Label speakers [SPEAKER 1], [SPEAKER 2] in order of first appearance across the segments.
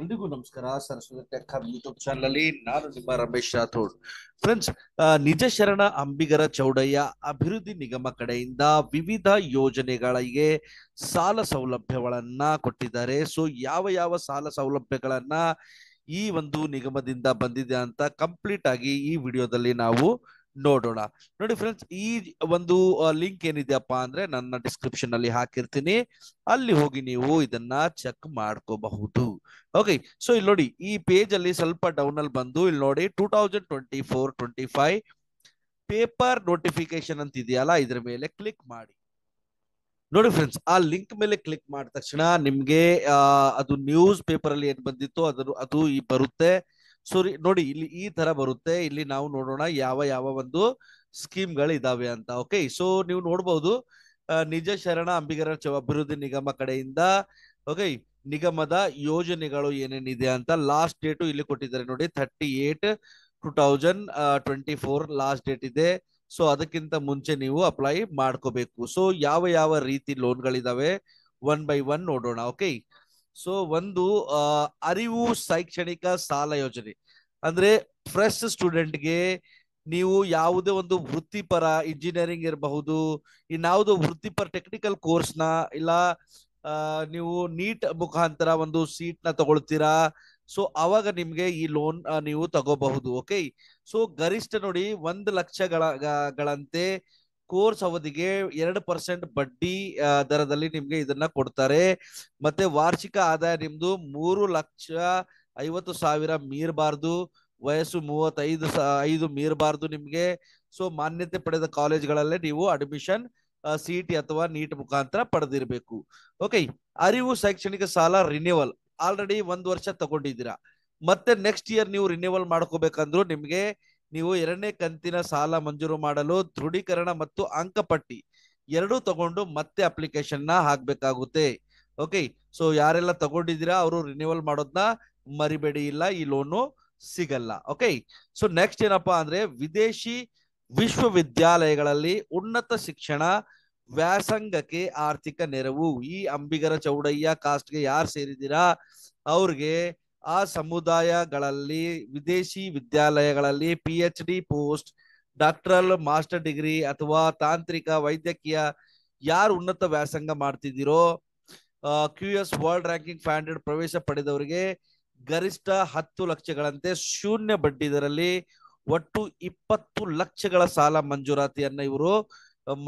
[SPEAKER 1] ಎಲ್ರಿಗೂ ನಮಸ್ಕಾರ. Saraswati tech hub YouTube channel ಅಲ್ಲಿ ನಾನು ನಿಮ್ಮ ರಮೇಶ್ ರಾಥೋಡ್. ಫ್ರೆಂಡ್ಸ್, ನಿಜ ಶರಣ ಅಂಬಿಗರ ಚೌಡಯ್ಯ ಅಭಿವೃದ್ಧಿ ನಿಗಮ ಕಡೆಯಿಂದ ವಿವಿಧ ಯೋಜನೆಗಳಿಗೆ ಸಾಲ ಸೌಲಭ್ಯಗಳನ್ನ ಕೊಟ್ಟಿದ್ದಾರೆ. ಸೊ ಯಾವ ಯಾವ ಸಾಲ ಸೌಲಭ್ಯಗಳನ್ನ ಈ ಒಂದು ನಿಗಮದಿಂದ ಬಂದಿದೆ ಅಂತ ಕಂಪ್ಲೀಟ್ ಆಗಿ ಈ ವಿಡಿಯೋದಲ್ಲಿ ನಾವು ನೋಡೋಣ. ನೋಡಿ ಫ್ರೆಂಡ್ಸ್, ಈ ಒಂದು ಲಿಂಕ್ ಏನಿದೆಯಪ್ಪ ಅಂದ್ರೆ ನನ್ನ ಡಿಸ್ಕ್ರಿಪ್ಷನ್ ಅಲ್ಲಿ ಹಾಕಿರ್ತೀನಿ, ಅಲ್ಲಿ ಹೋಗಿ ನೀವು ಇದನ್ನ ಚೆಕ್ ಮಾಡ್ಕೋಬಹುದು. ಓಕೆ, ಸೊ ಇಲ್ಲಿ ನೋಡಿ, ಈ ಪೇಜ್ ಅಲ್ಲಿ ಸ್ವಲ್ಪ ಡೌನ್ ಅಲ್ಲಿ ಬಂದು ಇಲ್ಲಿ ನೋಡಿ 2024-25 ಪೇಪರ್ ನೋಟಿಫಿಕೇಶನ್ ಅಂತ ಇದೆಯಲ್ಲ, ಇದ್ರ ಮೇಲೆ ಕ್ಲಿಕ್ ಮಾಡಿ. ನೋಡಿ ಫ್ರೆಂಡ್ಸ್, ಆ ಲಿಂಕ್ ಮೇಲೆ ಕ್ಲಿಕ್ ಮಾಡಿದ ತಕ್ಷಣ ನಿಮ್ಗೆ ಅದು ನ್ಯೂಸ್ ಪೇಪರ್ ಅಲ್ಲಿ ಏನ್ ಬಂದಿತ್ತು ಅದು ಈ ಬರುತ್ತೆ. ಸೊ ನೋಡಿ, ಇಲ್ಲಿ ಈ ತರ ಬರುತ್ತೆ. ಇಲ್ಲಿ ನಾವು ನೋಡೋಣ ಯಾವ ಯಾವ ಒಂದು ಸ್ಕೀಮ್ಗಳು ಇದಾವೆ ಅಂತ. ಓಕೆ, ಸೊ ನೀವು ನೋಡಬಹುದು, ನಿಜ ಶರಣ ಅಂಬಿಗರ ಅಭಿವೃದ್ಧಿ ನಿಗಮ ಕಡೆಯಿಂದ ಓಕೆ ನಿಗಮದ ಯೋಜನೆಗಳು ಏನೇನಿದೆ ಅಂತ ಲಾಸ್ಟ್ ಡೇಟು ಇಲ್ಲಿ ಕೊಟ್ಟಿದ್ದಾರೆ ನೋಡಿ. 38/2024 ಲಾಸ್ಟ್ ಡೇಟ್ ಇದೆ. ಸೊ ಅದಕ್ಕಿಂತ ಮುಂಚೆ ನೀವು ಅಪ್ಲೈ ಮಾಡ್ಕೋಬೇಕು. ಸೊ ಯಾವ ಯಾವ ರೀತಿ ಲೋನ್ಗಳಿದಾವೆ ಒನ್ ಬೈ ಒನ್ ನೋಡೋಣ. ಓಕೆ, ಸೊ ಒಂದು ಅರಿವು ಶೈಕ್ಷಣಿಕ ಸಾಲ ಯೋಜನೆ ಅಂದ್ರೆ ಫ್ರೆಶ್ ಸ್ಟೂಡೆಂಟ್ಗೆ ನೀವು ಯಾವುದೇ ಒಂದು ವೃತ್ತಿಪರ ಇಂಜಿನಿಯರಿಂಗ್ ಇರಬಹುದು, ಇನ್ಯಾವುದೋ ವೃತ್ತಿಪರ ಟೆಕ್ನಿಕಲ್ ಕೋರ್ಸ್ನ ಇಲ್ಲ ನೀವು ನೀಟ್ ಮುಖಾಂತರ ಒಂದು ಸೀಟ್ ನ ತಗೊಳ್ತೀರಾ. ಸೊ ಅವಾಗ ನಿಮ್ಗೆ ಈ ಲೋನ್ ನೀವು ತಗೋಬಹುದು. ಓಕೆ, ಸೊ ಗರಿಷ್ಠ ನೋಡಿ 1 ಲಕ್ಷಗಳಂತೆ ಕೋರ್ಸ್ ಅವಧಿಗೆ 2% ಬಡ್ಡಿ ದರದಲ್ಲಿ ನಿಮ್ಗೆ ಇದನ್ನ ಕೊಡ್ತಾರೆ. ಮತ್ತೆ ವಾರ್ಷಿಕ ಆದಾಯ ನಿಮ್ದು 3,50,000 ಮೀರಬಾರ್ದು, ವಯಸ್ಸು 35 ಮೀರಬಾರ್ದು ನಿಮ್ಗೆ. ಸೊ ಮಾನ್ಯತೆ ಪಡೆದ ಕಾಲೇಜ್ಗಳಲ್ಲೇ ನೀವು ಅಡ್ಮಿಷನ್ ಸಿಇಟಿ ಅಥವಾ ನೀಟ್ ಮುಖಾಂತರ ಪಡೆದಿರಬೇಕು. ಓಕೆ, ಅರಿವು ಶೈಕ್ಷಣಿಕ ಸಾಲ ರಿನ್ಯೂವಲ್ ಆಲ್ರೆಡಿ 1 ವರ್ಷ ತಗೊಂಡಿದ್ದೀರಾ, ಮತ್ತೆ ನೆಕ್ಸ್ಟ್ ಇಯರ್ ನೀವು ರಿನ್ಯೂವಲ್ ಮಾಡ್ಕೋಬೇಕಂದ್ರು ನಿಮ್ಗೆ ನೀವು 2ನೇ ಕಂತಿನ ಸಾಲ ಮಂಜೂರು ಮಾಡಲು ದೃಢೀಕರಣ ಮತ್ತು ಅಂಕಪಟ್ಟಿ ಎರಡೂ ತಗೊಂಡು ಮತ್ತೆ ಅಪ್ಲಿಕೇಶನ್ ನ ಹಾಕ್ಬೇಕಾಗುತ್ತೆ. ಓಕೆ, ಸೊ ಯಾರೆಲ್ಲ ತಗೊಂಡಿದ್ದೀರಾ ಅವರು ರಿನ್ಯೂವಲ್ ಮಾಡೋದನ್ನ ಮರಿಬೇಡಿ, ಇಲ್ಲ ಈ ಲೋನು ಸಿಗಲ್ಲ. ಓಕೆ, ಸೊ ನೆಕ್ಸ್ಟ್ ಏನಪ್ಪಾ ಅಂದ್ರೆ ವಿದೇಶಿ ವಿಶ್ವವಿದ್ಯಾಲಯಗಳಲ್ಲಿ ಉನ್ನತ ಶಿಕ್ಷಣ ವ್ಯಾಸಂಗಕ್ಕೆ ಆರ್ಥಿಕ ನೆರವು. ಈ ಅಂಬಿಗರ ಚೌಡಯ್ಯ ಕಾಸ್ಟ್ಗೆ ಯಾರು ಸೇರಿದ್ದೀರಾ ಅವ್ರಿಗೆ ಆ ಸಮುದಾಯಗಳಲ್ಲಿ ವಿದೇಶಿ ವಿದ್ಯಾಲಯಗಳಲ್ಲಿ PhD post, doctoral, master degree ಅಥವಾ ತಾಂತ್ರಿಕ ವೈದ್ಯಕೀಯ ಯಾರು ಉನ್ನತ ವ್ಯಾಸಂಗ ಮಾಡ್ತಿದ್ದೀರೋ QS ವರ್ಲ್ಡ್ ರ್ಯಾಂಕಿಂಗ್ 500 ಪ್ರವೇಶ ಪಡೆದವರಿಗೆ ಗರಿಷ್ಠ 10 ಲಕ್ಷಗಳಂತೆ ಶೂನ್ಯ ಬಡ್ಡಿ ದರದಲ್ಲಿ ಒಟ್ಟು 20 ಲಕ್ಷಗಳ ಸಾಲ ಮಂಜೂರಾತಿಯನ್ನ ಇವರು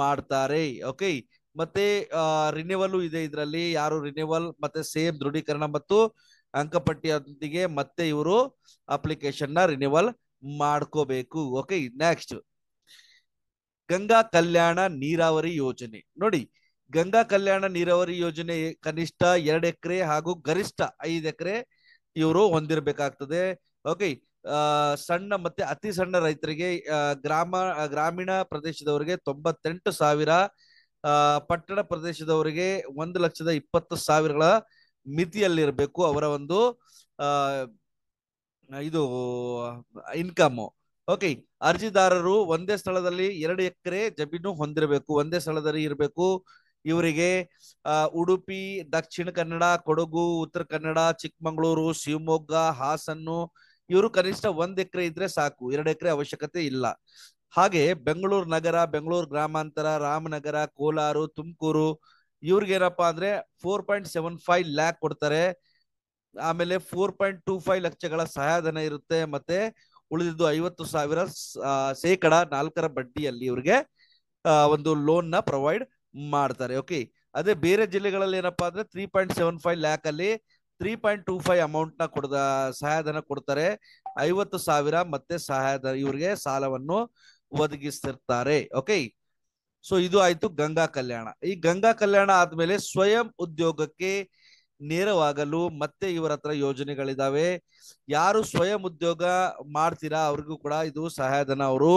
[SPEAKER 1] ಮಾಡ್ತಾರೆ. ಓಕೆ, ಮತ್ತೆ ರಿನ್ಯೂವಲ್ ಇದೆ ಇದರಲ್ಲಿ. ಯಾರು ರಿನ್ಯೂವಲ್ ಮತ್ತೆ ಸೇಮ್ ದೃಢೀಕರಣ ಮತ್ತು ಅಂಕಪಟ್ಟಿಯೊಂದಿಗೆ ಮತ್ತೆ ಇವರು ಅಪ್ಲಿಕೇಶನ್ ನ ರಿನ್ಯೂವಲ್ ಮಾಡ್ಕೋಬೇಕು. ಓಕೆ, ನೆಕ್ಸ್ಟ್ ಗಂಗಾ ಕಲ್ಯಾಣ ನೀರಾವರಿ ಯೋಜನೆ. ನೋಡಿ, ಗಂಗಾ ಕಲ್ಯಾಣ ನೀರಾವರಿ ಯೋಜನೆ ಕನಿಷ್ಠ 2 ಎಕರೆ ಹಾಗೂ ಗರಿಷ್ಠ 5 ಎಕರೆ ಇವರು ಹೊಂದಿರಬೇಕಾಗ್ತದೆ. ಓಕೆ, ಸಣ್ಣ ಮತ್ತೆ ಅತಿ ಸಣ್ಣ ರೈತರಿಗೆ ಗ್ರಾಮೀಣ ಪ್ರದೇಶದವರಿಗೆ 98,000, ಪಟ್ಟಣ ಪ್ರದೇಶದವರಿಗೆ 1,20,000 ಮಿತಿಯಲ್ಲಿರಬೇಕು ಅವರ ಒಂದು ಇದು ಇನ್ಕಮ್. ಓಕೆ, ಅರ್ಜಿದಾರರು ಒಂದೇ ಸ್ಥಳದಲ್ಲಿ 2 ಎಕರೆ ಜಮೀನು ಹೊಂದಿರಬೇಕು, ಒಂದೇ ಸ್ಥಳದಲ್ಲಿ ಇರಬೇಕು. ಇವರಿಗೆ ಉಡುಪಿ, ದಕ್ಷಿಣ ಕನ್ನಡ, ಕೊಡಗು, ಉತ್ತರ ಕನ್ನಡ, ಚಿಕ್ಕಮಗಳೂರು, ಶಿವಮೊಗ್ಗ, ಹಾಸನ್ನು ಇವರು ಕನಿಷ್ಠ 1 ಎಕರೆ ಇದ್ರೆ ಸಾಕು, 2 ಎಕರೆ ಅವಶ್ಯಕತೆ ಇಲ್ಲ. ಹಾಗೆ ಬೆಂಗಳೂರು ನಗರ, ಬೆಂಗಳೂರು ಗ್ರಾಮಾಂತರ, ರಾಮನಗರ, ಕೋಲಾರ, ತುಮಕೂರು ಇವ್ರಿಗೆ ಏನಪ್ಪಾ ಅಂದ್ರೆ 4.75 ಲ್ಯಾಕ್ ಕೊಡ್ತಾರೆ. ಆಮೇಲೆ 4.25 ಲಕ್ಷಗಳ ಸಹಾಯಧನ ಇರುತ್ತೆ. ಮತ್ತೆ ಉಳಿದಿದ್ದು 50,000 ಶೇಕಡ 4 ಬಡ್ಡಿಯಲ್ಲಿ ಇವ್ರಿಗೆ ಒಂದು ಲೋನ್ ನ ಪ್ರೊವೈಡ್ ಮಾಡ್ತಾರೆ. ಓಕೆ, ಅದೇ ಬೇರೆ ಜಿಲ್ಲೆಗಳಲ್ಲಿ ಏನಪ್ಪಾ ಅಂದ್ರೆ 3.75 ಲ್ಯಾಕ್ ಅಲ್ಲಿ 3.25 ಅಮೌಂಟ್ ನ ಸಹಾಯಧನ ಕೊಡ್ತಾರೆ. 50,000 ಮತ್ತೆ ಸಹಾಯಧನ ಇವ್ರಿಗೆ ಸಾಲವನ್ನು ಒದಗಿಸ್ತಿರ್ತಾರೆ. ಓಕೆ, ಸೊ ಇದು ಆಯ್ತು ಗಂಗಾ ಕಲ್ಯಾಣ. ಈ ಗಂಗಾ ಕಲ್ಯಾಣ ಆದ್ಮೇಲೆ ಸ್ವಯಂ ಉದ್ಯೋಗಕ್ಕೆ ನೇರವಾಗಲು ಮತ್ತೆ ಇವರ ಹತ್ರ ಯೋಜನೆಗಳಿದಾವೆ. ಯಾರು ಸ್ವಯಂ ಉದ್ಯೋಗ ಮಾಡ್ತೀರಾ ಅವ್ರಿಗೂ ಕೂಡ ಇದು ಸಹಾಯಧನ ಅವರು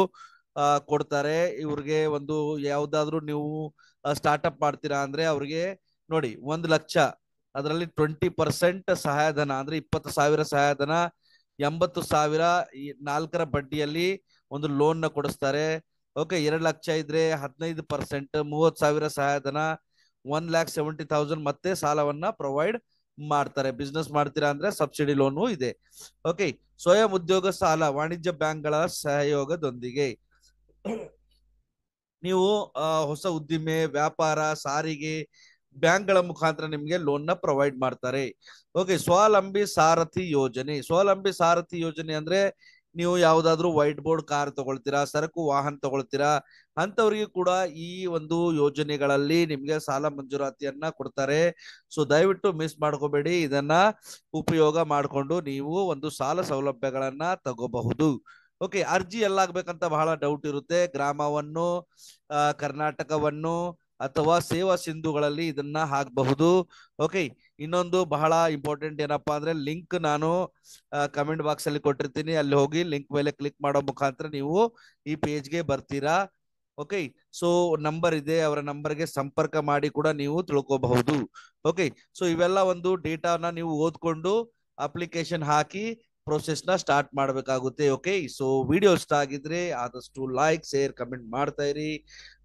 [SPEAKER 1] ಕೊಡ್ತಾರೆ. ಇವ್ರಿಗೆ ಒಂದು ಯಾವ್ದಾದ್ರು ನೀವು ಸ್ಟಾರ್ಟ್ಅಪ್ ಮಾಡ್ತೀರಾ ಅಂದ್ರೆ ಅವ್ರಿಗೆ ನೋಡಿ 1 ಲಕ್ಷ ಅದರಲ್ಲಿ 20% ಸಹಾಯಧನ ಅಂದ್ರೆ 20,000 ಸಹಾಯಧನ, 80,000 4ರ ಬಡ್ಡಿಯಲ್ಲಿ ಒಂದು ಲೋನ್ ನ ಕೊಡಿಸ್ತಾರೆ. ಓಕೆ, 2 ಲಕ್ಷ ಇದ್ರೆ 15%, 30,000 ಸಹಾಯಧನ, 1,70,000 ಮತ್ತೆ ಸಾಲವನ್ನ ಪ್ರೊವೈಡ್ ಮಾಡ್ತಾರೆ. ಬಿಸ್ನೆಸ್ ಮಾಡ್ತೀರಾ ಅಂದ್ರೆ ಸಬ್ಸಿಡಿ ಲೋನು ಇದೆ. ಓಕೆ, ಸ್ವಯಂ ಉದ್ಯೋಗ ಸಾಲ ವಾಣಿಜ್ಯ ಬ್ಯಾಂಕ್ಗಳ ಸಹಯೋಗದೊಂದಿಗೆ ನೀವು ಹೊಸ ಉದ್ದಿಮೆ, ವ್ಯಾಪಾರ, ಸಾರಿಗೆ ಬ್ಯಾಂಕ್ಗಳ ಮುಖಾಂತರ ನಿಮ್ಗೆ ಲೋನ್ ನ ಪ್ರೊವೈಡ್ ಮಾಡ್ತಾರೆ. ಓಕೆ, ಸ್ವಾವಲಂಬಿ ಸಾರಥಿ ಯೋಜನೆ. ಸ್ವಾವಲಂಬಿ ಸಾರಥಿ ಯೋಜನೆ ಅಂದ್ರೆ ನೀವು ಯಾವ್ದಾದ್ರು ವೈಟ್ ಬೋರ್ಡ್ ಕಾರ್ ತಗೊಳ್ತೀರಾ, ಸರಕು ವಾಹನ ತಗೊಳ್ತೀರಾ, ಅಂತವರಿಗೆ ಕೂಡ ಈ ಒಂದು ಯೋಜನೆಗಳಲ್ಲಿ ನಿಮ್ಗೆ ಸಾಲ ಮಂಜೂರಾತಿಯನ್ನ ಕೊಡ್ತಾರೆ. ಸೊ ದಯವಿಟ್ಟು ಮಿಸ್ ಮಾಡ್ಕೋಬೇಡಿ, ಇದನ್ನ ಉಪಯೋಗ ಮಾಡಿಕೊಂಡು ನೀವು ಒಂದು ಸಾಲ ಸೌಲಭ್ಯಗಳನ್ನ ತಗೋಬಹುದು. ಓಕೆ, ಅರ್ಜಿ ಎಲ್ಲಾಗ್ಬೇಕಂತ ಬಹಳ ಡೌಟ್ ಇರುತ್ತೆ. ಗ್ರಾಮವನ್ನು, ಕರ್ನಾಟಕವನ್ನು ಅಥವಾ ಸೇವಾ ಸಿಂಧುಗಳಲ್ಲಿ ಇದನ್ನ ಹಾಕಬಹುದು. ಓಕೆ, ಇನ್ನೊಂದು ಬಹಳ ಇಂಪಾರ್ಟೆಂಟ್ ಏನಪ್ಪಾ ಅಂದ್ರೆ ಲಿಂಕ್ ನಾನು ಕಮೆಂಟ್ ಬಾಕ್ಸ್ ಅಲ್ಲಿ ಕೊಟ್ಟಿರ್ತೀನಿ, ಅಲ್ಲಿ ಹೋಗಿ ಲಿಂಕ್ ಮೇಲೆ ಕ್ಲಿಕ್ ಮಾಡೋ ಮುಖಾಂತರ ನೀವು ಈ ಪೇಜ್ಗೆ ಬರ್ತೀರಾ. ಓಕೆ, ಸೊ ನಂಬರ್ ಇದೆ, ಅವರ ನಂಬರ್ಗೆ ಸಂಪರ್ಕ ಮಾಡಿ ಕೂಡ ನೀವು ತಿಳ್ಕೋಬಹುದು. ಓಕೆ, ಸೊ ಇವೆಲ್ಲ ಒಂದು ಡೇಟಾನ ನೀವು ಓದ್ಕೊಂಡು ಅಪ್ಲಿಕೇಶನ್ ಹಾಕಿ ಪ್ರೋಸೆಸ್ ನ ಸ್ಟಾರ್ಟ್ ಮಾಡಬೇಕಾಗುತ್ತೆ. ಓಕೆ, ಸೊ ವಿಡಿಯೋ ಇಷ್ಟ ಆಗಿದ್ರೆ ಆದಷ್ಟು ಲೈಕ್, ಶೇರ್, ಕಮೆಂಟ್ ಮಾಡ್ತಾ ಇರಿ.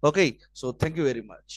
[SPEAKER 1] Okay, so thank you very much.